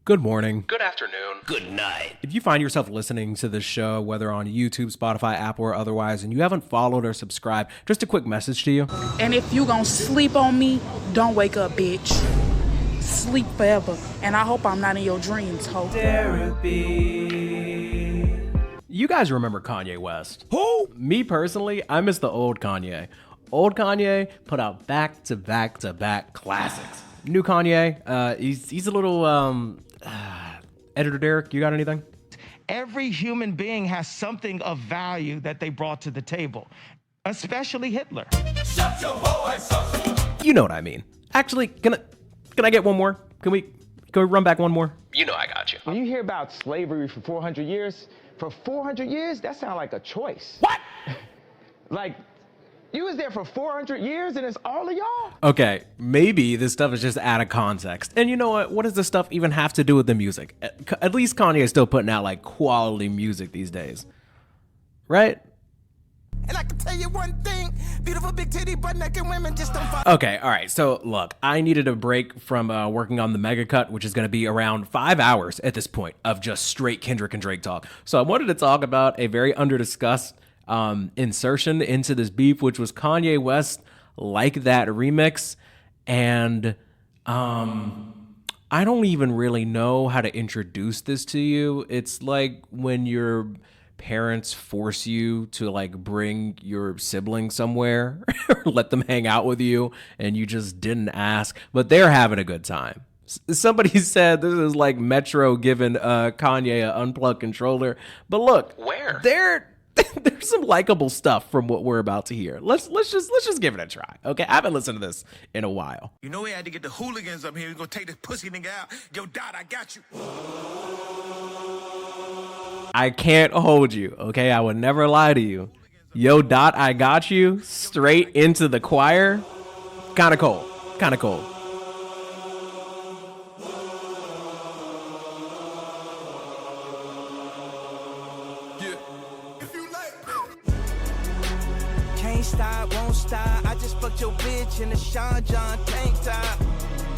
Good morning. Good afternoon. Good night. If you find yourself listening to this show, whether on YouTube, Spotify, Apple, or otherwise, and you haven't followed or subscribed, just a quick message to you. And if you gonna sleep on me, don't wake up, bitch. Sleep forever. And I hope I'm not in your dreams, ho. Derapy. You guys remember Kanye West? Who? Me personally, I miss the old Kanye. Old Kanye put out back-to-back classics. New Kanye, he's a little, Editor Derek, you got anything? Every human being has something of value that they brought to the table, especially Hitler. Shut your voice up. You know what I mean. Actually, can I get one more? Can we run back one more? You know I got you. When you hear about slavery for 400 years, that sounds like a choice. What? Like, you was there for 400 years and it's all of y'all? Okay, maybe this stuff is just out of context. And you know what? What does this stuff even have to do with the music? At least Kanye is still putting out like quality music these days. Right? And I can tell you one thing, beautiful big titty butt naked women just don't fuck. Okay, all right. So look, I needed a break from working on the mega cut, which is going to be around 5 hours at this point of just straight Kendrick and Drake talk. So I wanted to talk about a very under-discussed insertion into this beef, which was Kanye West Like That remix. And I don't even really know how to introduce this to you. It's like when your parents force you to like bring your sibling somewhere or let them hang out with you and you just didn't ask, but they're having a good time. Somebody said this is like Metro giving Kanye an unplugged controller, but look, Where? There's some likable stuff from what we're about to hear. Let's just give it a try. Okay, I haven't listened to this in a while. You know we had to get the hooligans up here. We're gonna take this pussy nigga out. Yo, Dot, I got you. I can't hold you, okay? I would never lie to you. Yo, Dot, I got you. Straight into the choir. Kind of cold. Kind of cold. Can't stop, won't stop. I just fucked your bitch in a Sean John tank top.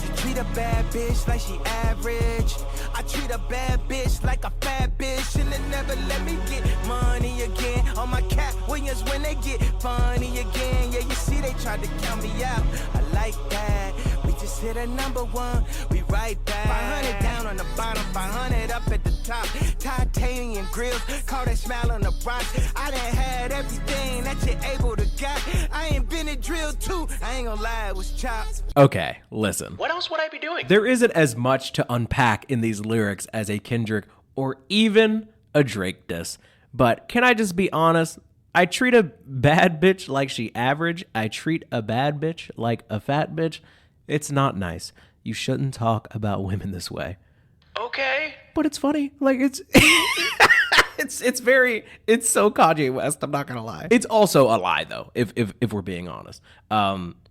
You treat a bad bitch like she average. I treat a bad bitch like a fat bitch, and they never let me get money again. On my Cat Williams when they get funny again. Yeah, you see they tried to count me out. I like that. We just hit a number one. We right back. 500 down on the bottom, 500 up at the top. Titanium grills, call that smile on the rock. I done had everything that you're able to get. I invented drill too. I ain't gonna lie, it was chopped. Okay, listen. What else would I be doing? There isn't as much to unpack in these lyrics as a Kendrick or even a Drake diss. But can I just be honest? I treat a bad bitch like she average. I treat a bad bitch like a fat bitch. It's not nice. You shouldn't talk about women this way. Okay. But it's funny. Like it's it's so Kanye West, I'm not gonna lie. It's also a lie though, if we're being honest.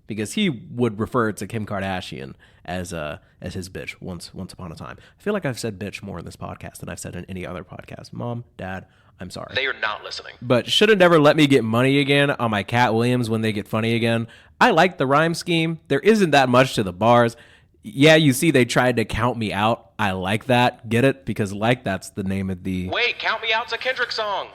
Because he would refer to Kim Kardashian as his bitch once upon a time. I feel like I've said bitch more in this podcast than I've said in any other podcast. Mom, Dad, I'm sorry. They are not listening. But should have never let me get money again on my Cat Williams when they get funny again. I like the rhyme scheme. There isn't that much to the bars. Yeah, you see they tried to count me out. I like that. Get it? Because like that's the name of the Wait, Count Me Out's a Kendrick song.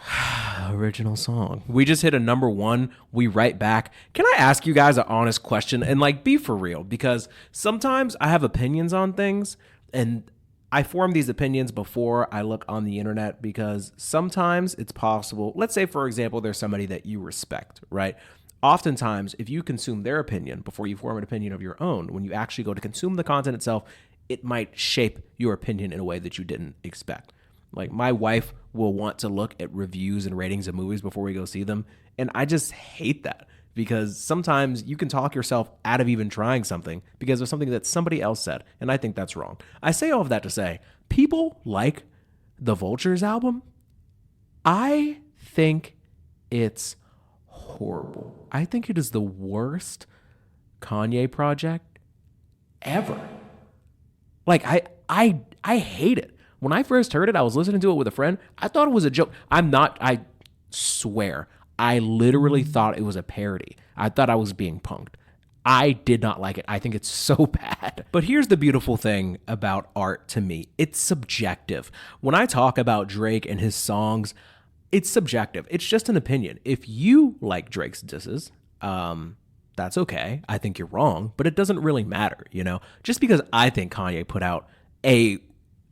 original song. We just hit a number one. We right back. Can I ask you guys an honest question and like be for real? Because sometimes I have opinions on things and I form these opinions before I look on the internet because sometimes it's possible. Let's say, for example, there's somebody that you respect, right? Oftentimes, if you consume their opinion before you form an opinion of your own, when you actually go to consume the content itself, it might shape your opinion in a way that you didn't expect. Like my wife will want to look at reviews and ratings of movies before we go see them. And I just hate that because sometimes you can talk yourself out of even trying something because of something that somebody else said. And I think that's wrong. I say all of that to say people like the Vultures album. I think it's horrible. I think it is the worst Kanye project ever. Like I hate it. When I first heard it, I was listening to it with a friend. I thought it was a joke. I swear, I literally thought it was a parody. I thought I was being punked. I did not like it. I think it's so bad. But here's the beautiful thing about art to me. It's subjective. When I talk about Drake and his songs, it's subjective. It's just an opinion. If you like Drake's disses, that's okay. I think you're wrong, but it doesn't really matter, you know? Just because I think Kanye put out a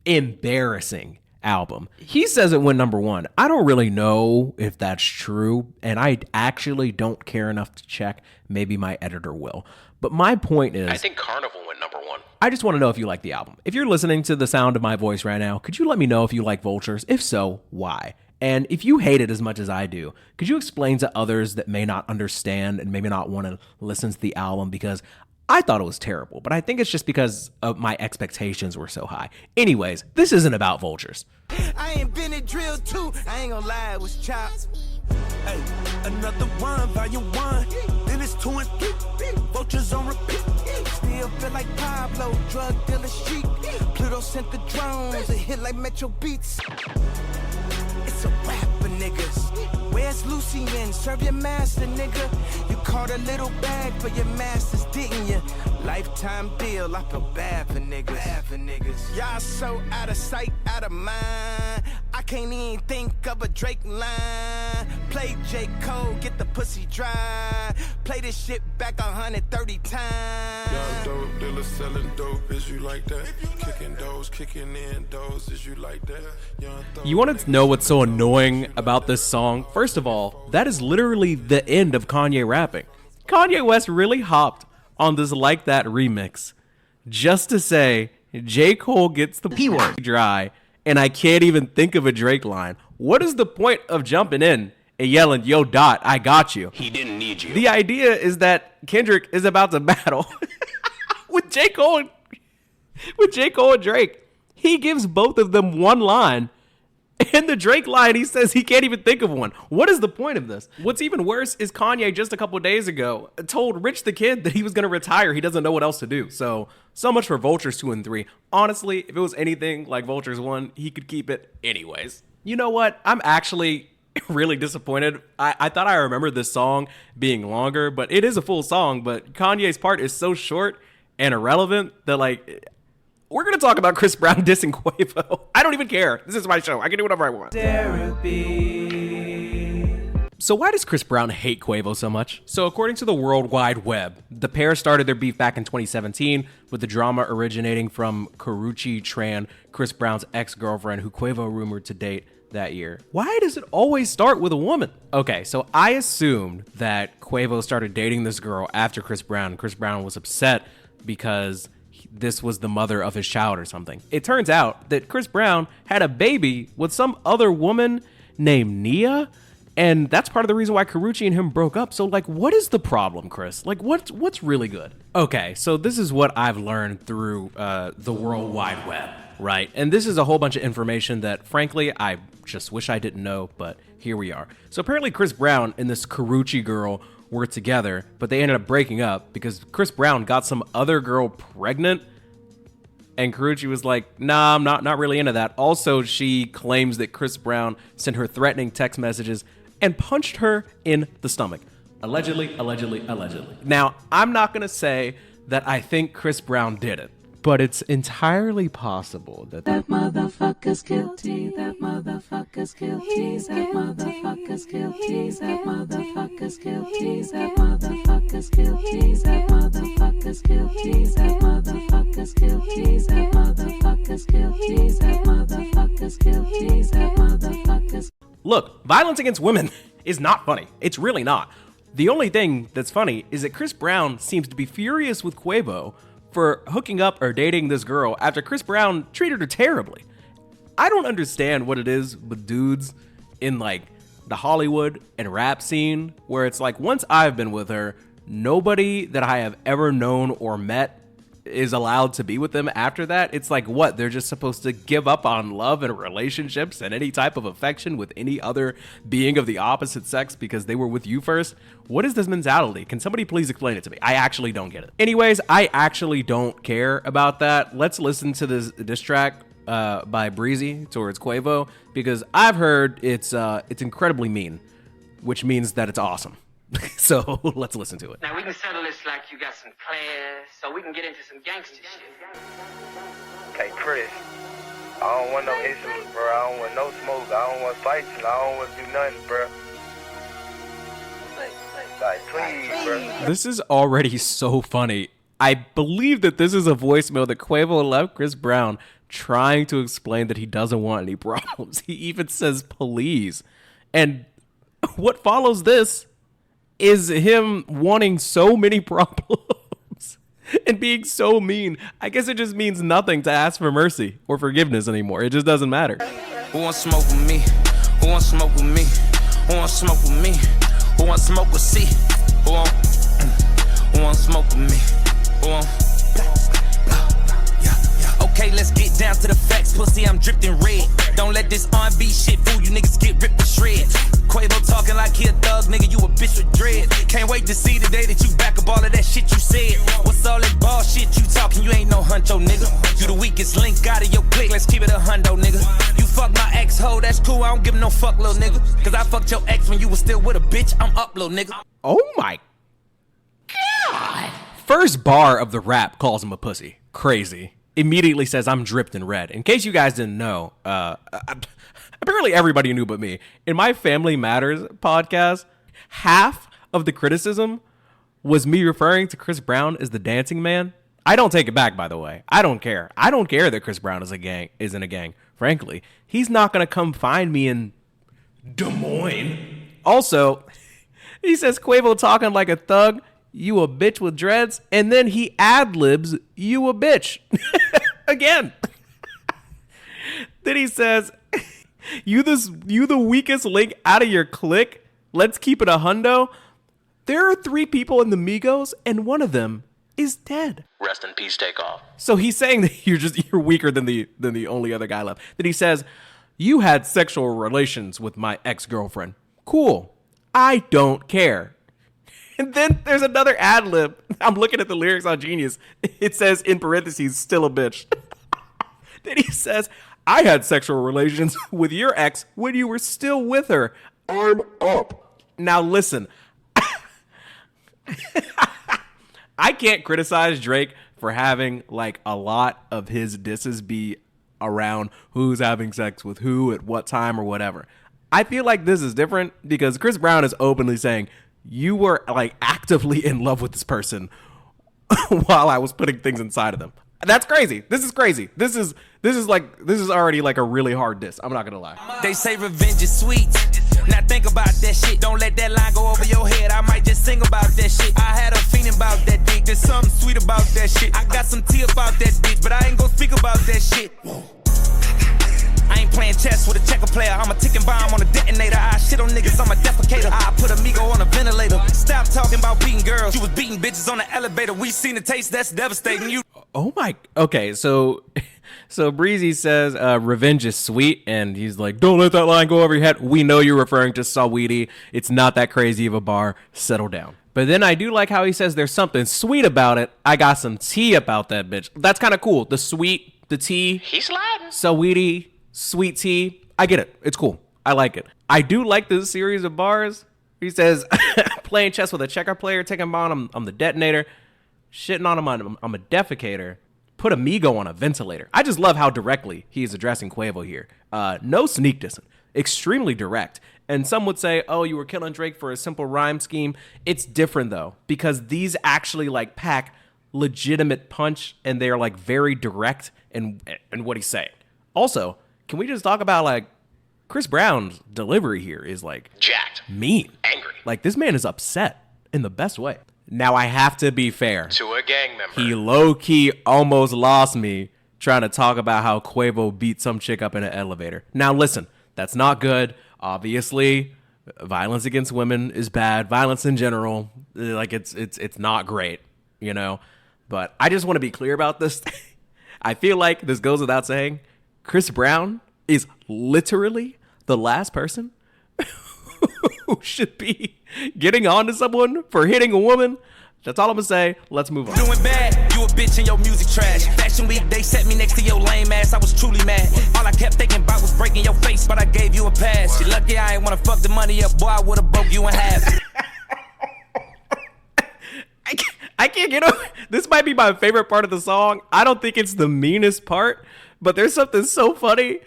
embarrassing album. He says it went number one. I don't really know if that's true, and I actually don't care enough to check. Maybe my editor will. But my point is, I think Carnival went number one. I just want to know if you like the album. If you're listening to the sound of my voice right now, could you let me know if you like Vultures? If so, why? And if you hate it as much as I do, could you explain to others that may not understand and maybe not want to listen to the album? Because I thought it was terrible, but I think it's just because of my expectations were so high. Anyways, this isn't about Vultures. I ain't been in drill too. I ain't gonna lie, it was chops. Hey, another one, volume 1. Then it's 2 and 3. Vultures on repeat. Still feel like Pablo, drug dealer street. Pluto sent the drones, a hit like Metro Beats. It's a rap for niggas. Where's Lucien? Serve your master, nigga. You caught a little bag for your masters, didn't you? Lifetime deal, I feel bad for niggas. Y'all so out of sight, out of mind. I can't even think of a Drake line. Play J. Cole, get the pussy dry. Play this shit back 130 times. Young dope dealer selling dope, is you like that? Kicking those, kicking in those, is you like that? You want to know what's so annoying about this song? First of all, that is literally the end of Kanye rapping. Kanye West really hopped on this Like That remix just to say J. Cole gets the P word dry and I can't even think of a Drake line. What is the point of jumping in and yelling, yo, Dot, I got you? He didn't need you. The idea is that Kendrick is about to battle with J. Cole and Drake. He gives both of them one line. In the Drake line, he says he can't even think of one. What is the point of this? What's even worse is Kanye just a couple of days ago told Rich the Kid that he was going to retire. He doesn't know what else to do. So much for Vultures 2 and 3. Honestly, if it was anything like Vultures 1, he could keep it anyways. You know what? I'm actually really disappointed. I thought I remembered this song being longer, but it is a full song. But Kanye's part is so short and irrelevant that, like, we're going to talk about Chris Brown dissing Quavo. I don't even care. This is my show. I can do whatever I want. Derapy. So why does Chris Brown hate Quavo so much? So according to the World Wide Web, the pair started their beef back in 2017 with the drama originating from Karrueche Tran, Chris Brown's ex-girlfriend who Quavo rumored to date that year. Why does it always start with a woman? Okay, so I assumed that Quavo started dating this girl after Chris Brown. Chris Brown was upset because this was the mother of his child or something. It turns out that Chris Brown had a baby with some other woman named Nia, and that's part of the reason why Karrueche and him broke up. So, like, what is the problem, Chris? Like, what's really good? Okay, so this is what I've learned through the World Wide Web, right? And this is a whole bunch of information that, frankly, I just wish I didn't know, but here we are. So apparently Chris Brown and this Karrueche girl were together, but they ended up breaking up because Chris Brown got some other girl pregnant, and Karrueche was like, nah, I'm not really into that. Also, she claims that Chris Brown sent her threatening text messages and punched her in the stomach. Allegedly. Now, I'm not going to say that I think Chris Brown did it, but it's entirely possible that motherfucker's guilty, that motherfucker's guilty, that motherfucker's guilty, that motherfucker's guilty, that motherfucker's guilty, that motherfucker's guilty, that motherfucker's guilty, that motherfucker's guilty, that motherfucker's guilty, that motherfuckers. Look, violence against women is not funny. It's really not. The only thing that's funny is that Chris Brown seems to be furious with Quavo for hooking up or dating this girl after Chris Brown treated her terribly. I don't understand what it is with dudes in, like, the Hollywood and rap scene where it's like, once I've been with her, nobody that I have ever known or met is allowed to be with them after that. It's like, what? They're just supposed to give up on love and relationships and any type of affection with any other being of the opposite sex because they were with you first? What is this mentality? Can somebody please explain it to me? I actually don't get it. Anyways, I actually don't care about that. Let's listen to this diss track by Breezy towards Quavo because I've heard it's incredibly mean, which means that it's awesome. So let's listen to it. Now we can settle this like you got some class, so we can get into some gangster shit. Hey, Chris, I don't want no issues, bro. I don't want no smoke. I don't want fights, and I don't want to do nothing, bro. Like, please, bro. This is already so funny. I believe that this is a voicemail that Quavo left Chris Brown trying to explain that he doesn't want any problems. He even says please. And what follows this is him wanting so many problems and being so mean. I guess it just means nothing to ask for mercy or forgiveness anymore. It just doesn't matter. Who wants smoke with me? Who wants smoke with me? Who wants smoke with me? Who wants smoke with C? Who wants smoke with me? Who wants... Okay, let's get down to the facts. Pussy, I'm dripped in red. Don't let this R&B shit fool you niggas, get ripped to shreds. Quavo talking like he a thug, nigga, you a bitch with dread. Can't wait to see the day that you back up all of that shit you said. What's all that bullshit you talking? You ain't no huncho, nigga. You the weakest link out of your clique, let's keep it a hundo, nigga. You fuck my ex-ho, that's cool, I don't give no fuck, little nigga. Cause I fucked your ex when you was still with a bitch, I'm up, little nigga. Oh my God. First bar of the rap calls him a pussy. Crazy. Immediately says, I'm dripped in red. In case you guys didn't know, apparently everybody knew but me. In my Family Matters podcast, half of the criticism was me referring to Chris Brown as the dancing man. I don't take it back, by the way. I don't care. I don't care that Chris Brown is in a gang. Frankly, he's not going to come find me in Des Moines. Also, he says Quavo talking like a thug. You a bitch with dreads, and then he ad-libs, you a bitch. Again. Then he says, you the weakest link out of your clique. Let's keep it a hundo. There are 3 people in the Migos, and one of them is dead. Rest in peace, take off. So he's saying that you're weaker than the only other guy left. Then he says, you had sexual relations with my ex-girlfriend. Cool. I don't care. And then there's another ad lib. I'm looking at the lyrics on Genius. It says, in parentheses, still a bitch. Then he says, I had sexual relations with your ex when you were still with her. I'm up. Now listen. I can't criticize Drake for having like a lot of his disses be around who's having sex with who at what time or whatever. I feel like this is different because Chris Brown is openly saying, you were like actively in love with this person while I was putting things inside of them. That's crazy. This is crazy. This is already like a really hard diss. I'm not gonna lie. They say revenge is sweet. Now think about that shit. Don't let that line go over your head. I might just sing about that shit. I had a feeling about that dick. There's something sweet about that shit. I got some tea about that bitch, but I ain't gonna speak about that shit. I ain't playing chess with a checker player. I'm a ticking bomb on a detonator. I shit on niggas, I'm a defecator. I put Amigo on a ventilator. Stop talking about beating girls. You was beating bitches on the elevator. We seen the taste, that's devastating. You. Oh my. Okay, so Breezy says revenge is sweet, and he's like, don't let that line go over your head. We know you're referring to Saweetie. It's not that crazy of a bar. Settle down. But then I do like how he says there's something sweet about it. I got some tea about that bitch. That's kind of cool. The sweet, the tea. He's sliding. Saweetie. Sweet tea. I get it. It's cool. I like it. I do like this series of bars. He says, playing chess with a checker player, taking bomb, I'm the detonator. Shitting on him, I'm a defecator. Put Amigo on a ventilator. I just love how directly he is addressing Quavo here. No sneak dissing. Extremely direct. And some would say, oh, you were killing Drake for a simple rhyme scheme. It's different, though, because these actually like pack legitimate punch, and they're like very direct in what he's saying. Also, can we just talk about like Chris Brown's delivery here is like jacked, mean, angry. Like this man is upset in the best way. Now I have to be fair. To a gang member. He low-key almost lost me trying to talk about how Quavo beat some chick up in an elevator. Now listen, that's not good. Obviously, violence against women is bad. Violence in general, like it's not great, you know? But I just want to be clear about this. I feel like this goes without saying. Chris Brown is literally the last person who should be getting on to someone for hitting a woman. That's all I'm gonna say. Let's move on. Doing bad, you a bitch in your music trash. Fashion week, they set me next to your lame ass. I was truly mad. All I kept thinking about was breaking your face, but I gave you a pass. You lucky I ain't wanna fuck the money up, boy. I would've broke you in half. I can't get over. This might be my favorite part of the song. I don't think it's the meanest part, but there's something so funny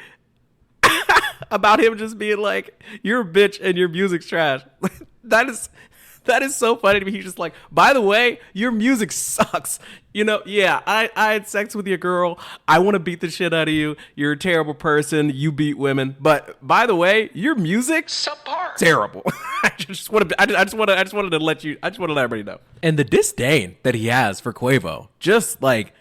about him just being like, "You're a bitch and your music's trash." That is so funny to me. He's just like, by the way, your music sucks. Yeah, I had sex with your girl. I want to beat the shit out of you. You're a terrible person. You beat women. But by the way, your music subpar. Terrible. I just wanted to let everybody know. And the disdain that he has for Quavo, just like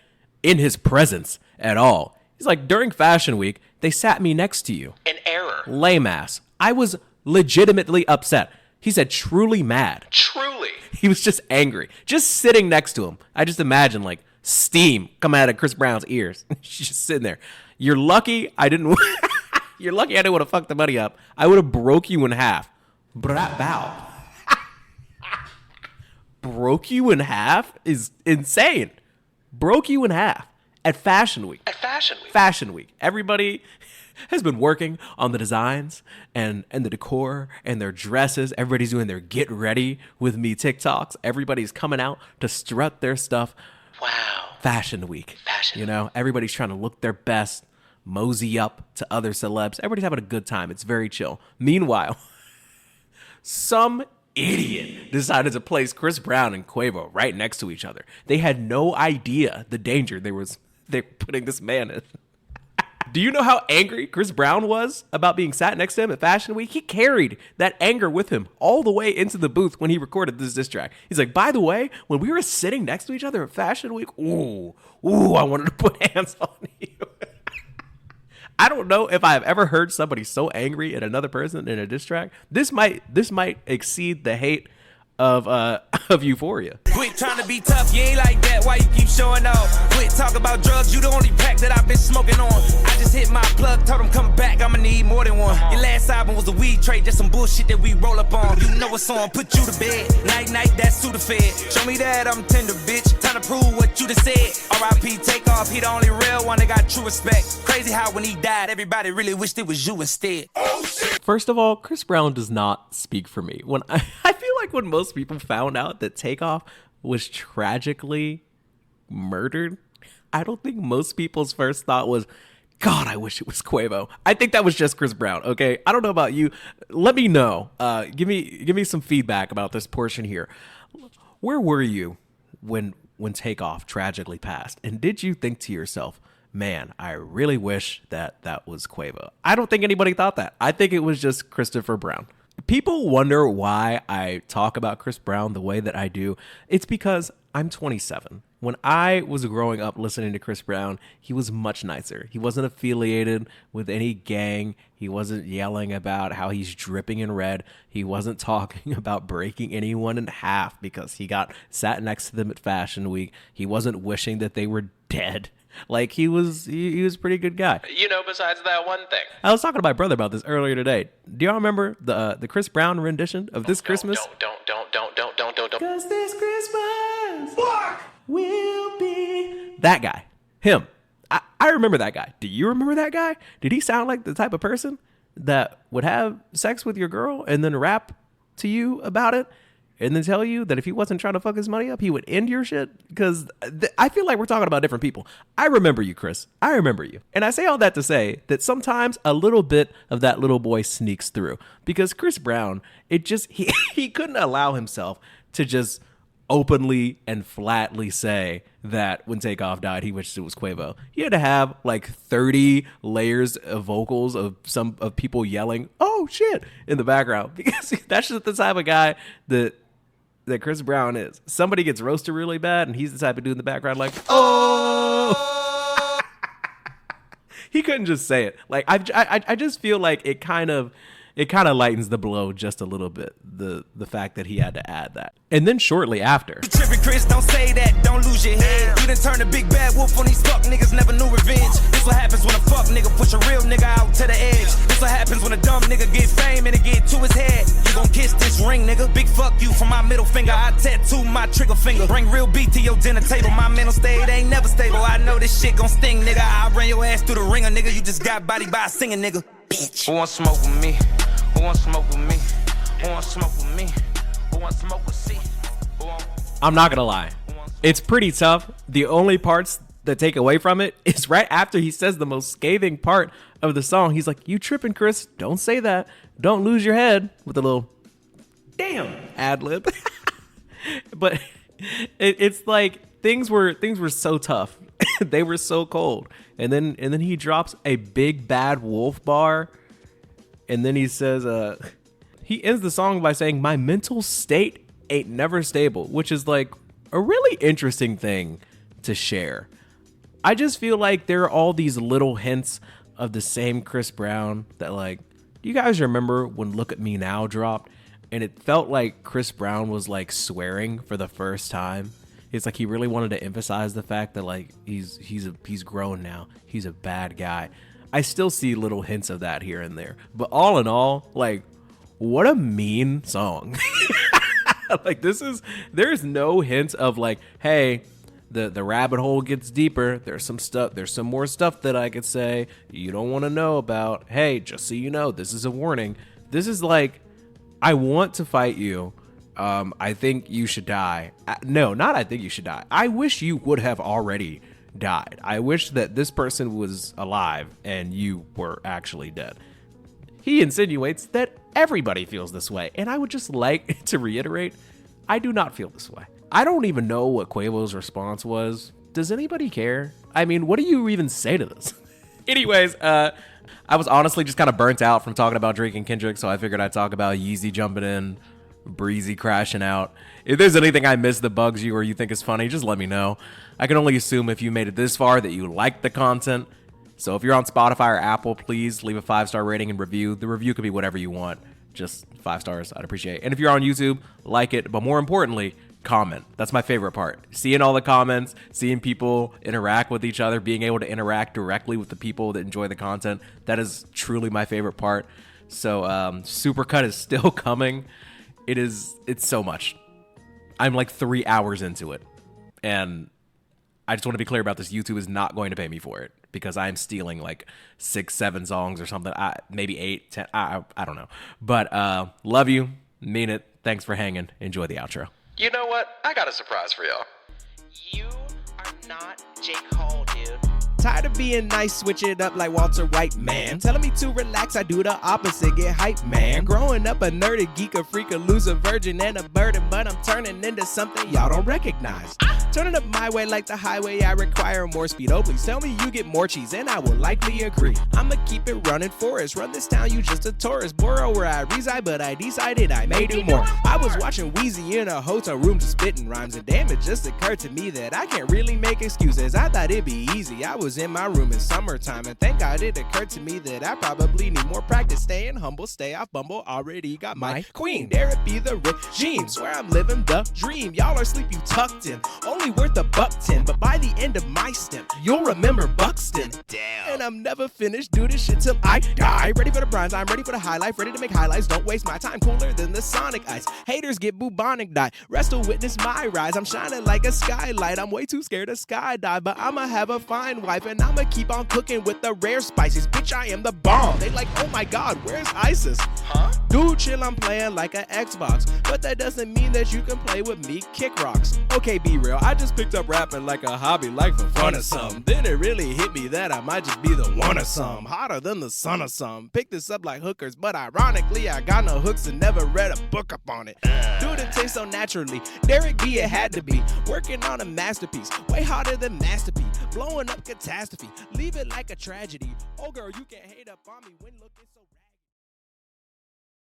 in his presence at all. He's like, during Fashion Week, they sat me next to you. An error. Lame ass. I was legitimately upset. He said truly mad. Truly. He was just angry. Just sitting next to him. I just imagine like steam coming out of Chris Brown's ears. She's just sitting there. You're lucky I didn't want to fuck the money up. I would have broke you in half. Bow. Broke you in half is insane. Broke you in half at Fashion Week. Fashion Week. Everybody has been working on the designs and the decor and their dresses. Everybody's doing their get ready with me TikToks. Everybody's coming out to strut their stuff. Wow. Fashion Week. Everybody's trying to look their best, mosey up to other celebs. Everybody's having a good time. It's very chill. Meanwhile, some idiot decided to place Chris Brown and Quavo right next to each other. They had no idea the danger they were putting this man in. Do you know how angry Chris Brown was about being sat next to him at Fashion Week? He carried that anger with him all the way into the booth when he recorded this diss track. He's like, by the way, when we were sitting next to each other at Fashion Week, ooh, I wanted to put hands on you. I don't know if I've ever heard somebody so angry at another person in a diss track. This might exceed the hate of Euphoria. Quit trying to be tough, you ain't like that, why you keep showing off? Quit talk about drugs, you the only pack that I've been smoking on. I just hit my plug, told him come back, I'ma need more than one. Your last album was a weed trade, just some bullshit that we roll up on. You know what's on, put you to bed, night, that's Sudafed. Show me that I'm tender, bitch, time to prove what you just said. R.I.P. take off, he the only real one that got true respect. Crazy how when he died, everybody really wished it was you instead. Oh shit! First of all, Chris Brown does not speak for me. When I feel like when most people found out that Takeoff was tragically murdered, I don't think most people's first thought was, God, I wish it was Quavo. I think that was just Chris Brown, okay? I don't know about you. Let me know. Give me some feedback about this portion here. Where were you when Takeoff tragically passed? And did you think to yourself, man, I really wish that was Quavo? I don't think anybody thought that. I think it was just Christopher Brown. People wonder why I talk about Chris Brown the way that I do. It's because I'm 27. When I was growing up listening to Chris Brown, he was much nicer. He wasn't affiliated with any gang. He wasn't yelling about how he's dripping in red. He wasn't talking about breaking anyone in half because he got sat next to them at Fashion Week. He wasn't wishing that they were dead. Like he was a pretty good guy. Besides that one thing. I was talking to my brother about this earlier today. Do y'all remember the Chris Brown rendition of This Christmas? Don't. Because this Christmas will be... That guy. Him. I remember that guy. Do you remember that guy? Did he sound like the type of person that would have sex with your girl and then rap to you about it? And then tell you that if he wasn't trying to fuck his money up, he would end your shit? Because I feel like we're talking about different people. I remember you, Chris. I remember you. And I say all that to say that sometimes a little bit of that little boy sneaks through. Because Chris Brown, he couldn't allow himself to just openly and flatly say that when Takeoff died, he wished it was Quavo. He had to have like 30 layers of vocals of people yelling, "Oh shit," in the background. Because that's just the type of guy that Chris Brown is. Somebody gets roasted really bad, and he's the type of dude in the background like, "Oh." He couldn't just say it. Like I just feel like it kind of lightens the blow just a little bit, the fact that he had to add that. And then shortly after, You tripping, Chris, don't say that, don't lose your head. You done turned a big bad wolf on these fuck niggas, never knew revenge. This what happens when a fuck nigga push a real nigga out to the edge. This what happens when a dumb nigga get fame and it get to his head. You gon' kiss this ring, nigga. Big fuck you from my middle finger. I tattoo my trigger finger. Bring real beat to your dinner table. My mental state ain't never stable. I know this shit gon' sting, nigga. I ran your ass through the ringer, nigga. You just got body by a singing, nigga. Bitch. Who want smoke with me? Who want smoke with me? Who want smoke with me? Who want smoke with C? I'm not gonna lie, It's pretty tough. The only parts that take away from it is right after he says the most scathing part of the song. He's like, "You tripping, Chris? Don't say that. Don't lose your head," with a little damn ad lib. But it's like things were so tough. They were so cold. And then he drops a big bad wolf bar. And then he says, he ends the song by saying, "My mental state ain't never stable," which is like a really interesting thing to share. I just feel like there are all these little hints of the same Chris Brown that, like, do you guys remember when Look at Me Now dropped? And it felt like Chris Brown was like swearing for the first time. It's like he really wanted to emphasize the fact that like he's grown now. He's a bad guy. I still see little hints of that here and there. But all in all, like, what a mean song. Like, there's no hint of like, hey, the rabbit hole gets deeper. There's some more stuff that I could say you don't want to know about. Hey, just so you know, this is a warning. This is like, I want to fight you. I think you should die. No, not I think you should die. I wish you would have already died. I wish that this person was alive and you were actually dead. He insinuates that everybody feels this way, and I would just like to reiterate, I do not feel this way. I don't even know what Quavo's response was. Does anybody care? I mean, what do you even say to this? Anyways, I was honestly just kind of burnt out from talking about Drake and Kendrick, so I figured I'd talk about Yeezy jumping in, Breezy crashing out. If there's anything I missed that bugs you or you think is funny, just let me know. I can only assume if you made it this far that you like the content. So if you're on Spotify or Apple, please leave a 5-star rating and review. The review could be whatever you want. Just 5 stars, I'd appreciate it. And if you're on YouTube, like it, but more importantly, comment. That's my favorite part. Seeing all the comments, seeing people interact with each other, being able to interact directly with the people that enjoy the content. That is truly my favorite part. So Supercut is still coming. It's so much. I'm like 3 hours into it. And I just want to be clear about this. YouTube is not going to pay me for it because I'm stealing like 6-7 songs or something. Maybe 8, 10. I don't know. But love you. Mean it. Thanks for hanging. Enjoy the outro. You know what? I got a surprise for y'all. You are not J. Cole, dude. Tired of being nice, switch it up like Walter White, man. Telling me to relax, I do the opposite, get hype, man. Growing up a nerd, a geek, a freak, a loser, virgin, and a burden, but I'm turning into something y'all don't recognize. Turning up my way like the highway, I require more speed. Oh, please tell me you get more cheese, and I will likely agree. I'ma keep it running Forest, run this town, you just a tourist. Borough where I reside, but I decided I may do more. I was watching Yeezy in a hotel room just spitting rhymes, and damn, it just occurred to me that I can't really make excuses. I thought it'd be easy, I was in my room in summertime, and thank God it occurred to me that I probably need more practice. Staying humble, stay off Bumble, already got my queen. Derapy the regime, swear I'm living the dream. Y'all are sleeping tucked in, only worth $1.10, but by the end of my stint, you'll remember Buxton. Damn. And I'm never finished, do this shit till I die. Ready for the bronze, I'm ready for the high life, ready to make highlights, don't waste my time, cooler than the Sonic ice. Haters get bubonic die, rest will witness my rise. I'm shining like a skylight, I'm way too scared to skydive, but I'ma have a fine wife, and I'ma keep on cooking with the rare spices. Bitch, I am the bomb. They like, oh my God, where's ISIS? Huh? Dude, chill, I'm playing like an Xbox, but that doesn't mean that you can play with me, kick rocks. Okay, be real, I just picked up rapping like a hobby, like for fun or some. Then it really hit me that I might just be the one of some, hotter than the sun or some. Pick this up like hookers, but ironically, I got no hooks and never read a book up on it. Dude, it tastes so naturally. Derek B, it had to be. Working on a masterpiece, way harder than Master P. Blowing up catastrophe, leave it like a tragedy. Oh girl, you can't hate up on me when looking so bad.